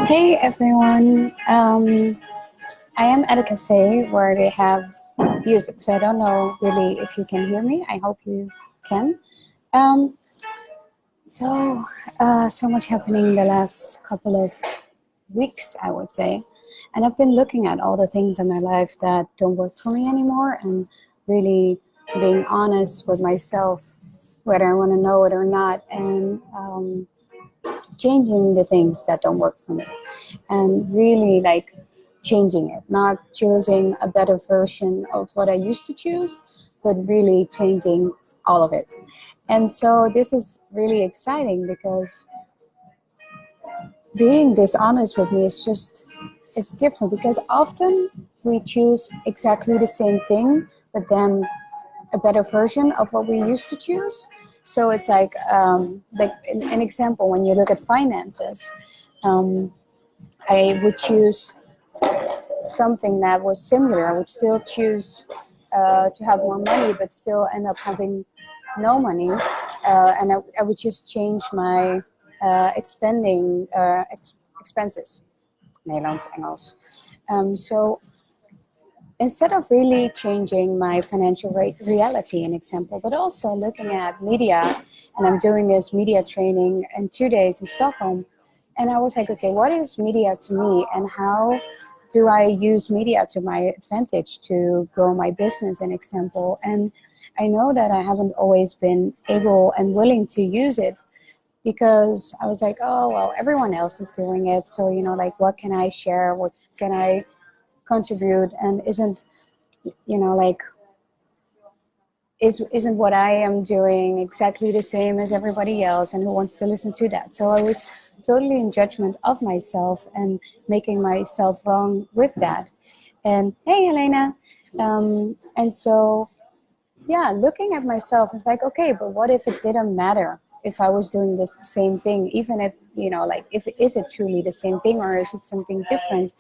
Hey everyone, I am at a cafe where they have music, so I don't know really if you can hear me. I hope you can. Um, so much happening the last couple of weeks, I would say, and I've been looking at all the things in my life that don't work for me anymore, and really being honest with myself, whether I want to know it or not, and changing the things that don't work for me and really like changing it, not choosing a better version of what I used to choose, but really changing all of it. And so this is really exciting because being dishonest with me is just, it's different because often we choose exactly the same thing, but then a better version of what we used to choose. So it's like an example, when you look at finances, um, I would choose something that was similar. I would still choose to have more money, but still end up having no money. And I would just change my expending expenses. Nederlands, Engels. So instead of really changing my financial reality, an example, but also looking at media, and I'm doing this media training in 2 days in Stockholm, and I was like, okay, what is media to me, and how do I use media to my advantage to grow my business, an example? And I know that I haven't always been able and willing to use it because I was like, oh, well, everyone else is doing it. So, like, what can I share? What can I contribute? And like, isn't what I am doing exactly the same as everybody else, and who wants to listen to that? So I was totally in judgment of myself and making myself wrong with that. And hey, Helena. And so, yeah, looking at myself, it's like, okay, but what if it didn't matter if I was doing this same thing, even if, like, if is it truly the same thing or is it something different?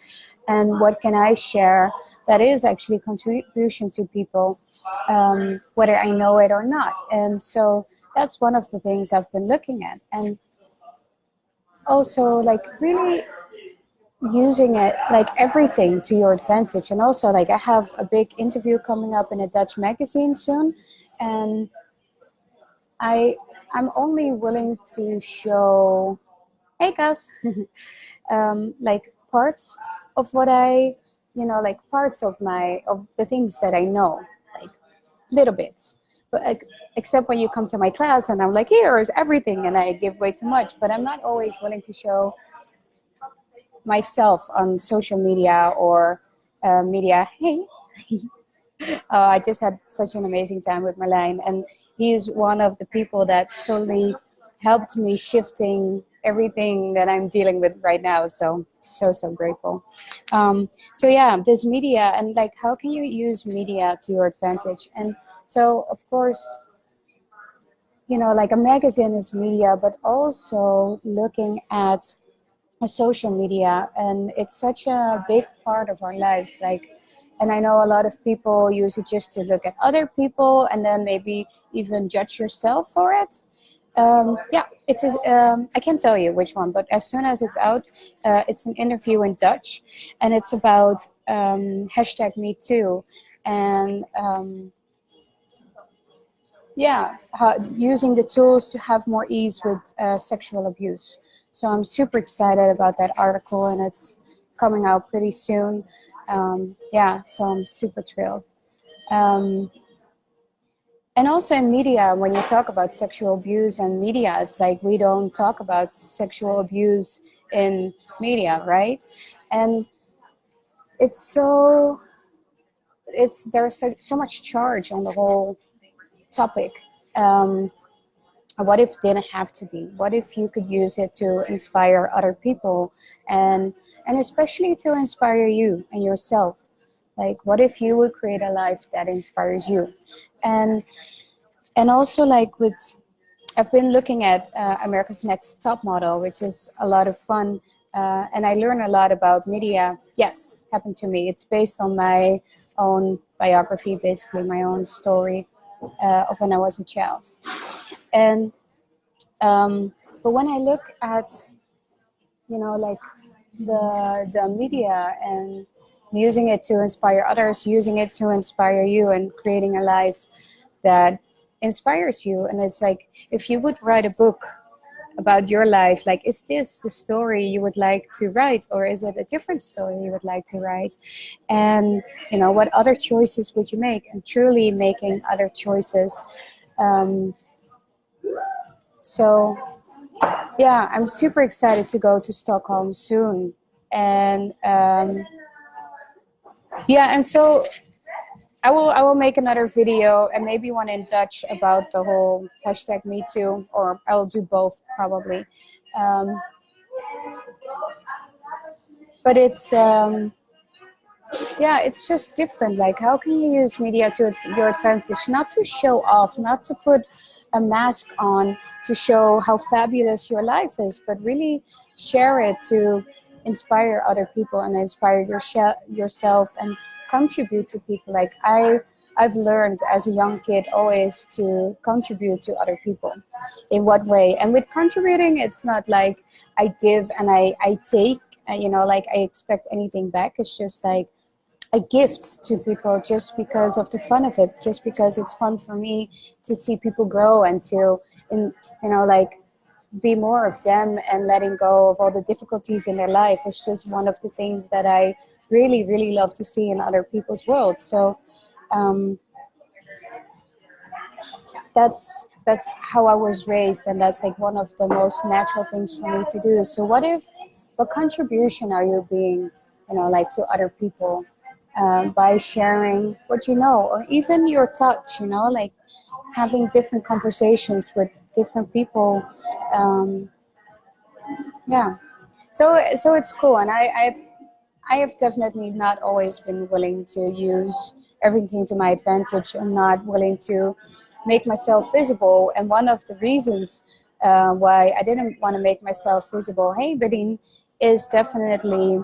And what can I share that is actually contribution to people, whether I know it or not? And so that's one of the things I've been looking at. And also, like, really using it, like, everything to your advantage. And also, like, I have a big interview coming up in a Dutch magazine soon, and I I'm only willing to show, hey guys, like, parts of what I, like, parts of the things that I know, like, little bits. But except when you come to my class and I'm like, here is everything, and I give way too much. But I'm not always willing to show myself on social media or media. Hey, I just had such an amazing time with Marlijn, and he is one of the people that totally helped me shifting everything that I'm dealing with right now. So grateful. So yeah, this media, and like, how can you use media to your advantage? And so, of course, like, a magazine is media, but also looking at a social media, and it's such a big part of our lives. Like, and I know a lot of people use it just to look at other people and then maybe even judge yourself for it. Yeah, it is. I can't tell you which one, but as soon as it's out, it's an interview in Dutch, and it's about hashtag Me Too, and yeah, using the tools to have more ease with sexual abuse. So I'm super excited about that article, and it's coming out pretty soon. Yeah, so I'm super thrilled. Um, and also in media, when you talk about sexual abuse and media, it's like we don't talk about sexual abuse in media, right? And it's so, there's so much charge on the whole topic. Um, what if it didn't have to be? What if you could use it to inspire other people, and especially to inspire you and yourself? Like, what if you would create a life that inspires you? And also, like, with, I've been looking at America's Next Top Model, which is a lot of fun. And I learn a lot about media. Yes, happened to me. It's based on my own biography, basically my own story of when I was a child. And but when I look at, like, the media and using it to inspire others, using it to inspire you, and creating a life that inspires you. And it's like, if you would write a book about your life, like, is this the story you would like to write, or is it a different story you would like to write? And what other choices would you make? And truly making other choices. So yeah, I'm super excited to go to Stockholm soon. And yeah, and so I will make another video, and maybe one in Dutch, about the whole hashtag Me Too, or I will do both probably. Um, but it's yeah, it's just different. Like, how can you use media to your advantage? Not to show off, not to put a mask on to show how fabulous your life is, but really share it to inspire other people and inspire yourself and contribute to people. Like, I've learned as a young kid always to contribute to other people. In what way? And with contributing, it's not like I give and I take, like I expect anything back. It's just like a gift to people, just because of the fun of it, just because it's fun for me to see people grow and to, like, be more of them, and letting go of all the difficulties in their life. It's just one of the things that I really, really love to see in other people's world. So um, that's how I was raised, and that's like one of the most natural things for me to do. So what contribution are you being, like, to other people, by sharing what you know, or even your touch, like having different conversations with different people. um, yeah, so it's cool. And I have definitely not always been willing to use everything to my advantage, and not willing to make myself visible. And one of the reasons why I didn't want to make myself visible, hey Bedin, is definitely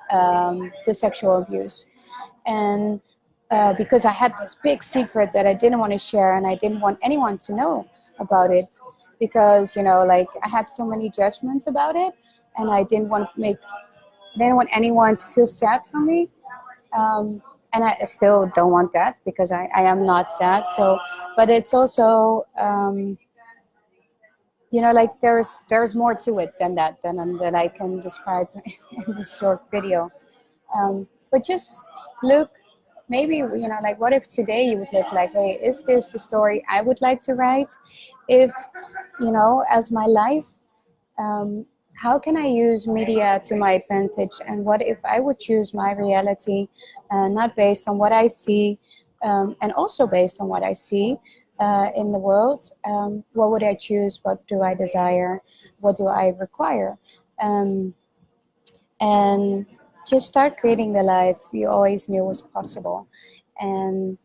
the sexual abuse. And because I had this big secret that I didn't want to share, and I didn't want anyone to know about it, because like, I had so many judgments about it, and I didn't want anyone to feel sad for me. And I still don't want that, because I am not sad. So, but it's also, like, there's more to it than that I can describe in this short video. But just look, maybe, like, what if today you would look like, hey, is this the story I would like to write? If, as my life, how can I use media to my advantage? And what if I would choose my reality, not based on what I see, and also based on what I see in the world? What would I choose? What do I desire? What do I require? And just start creating the life you always knew was possible. And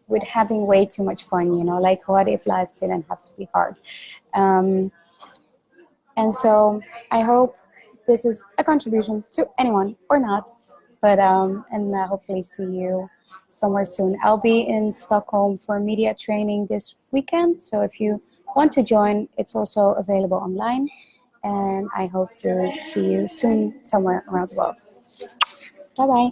with having way too much fun, like, what if life didn't have to be hard? And so I hope this is a contribution to anyone, or not, but and hopefully see you somewhere soon. I'll be in Stockholm for media training this weekend, so if you want to join, it's also available online. And I hope to see you soon somewhere around the world. Bye bye.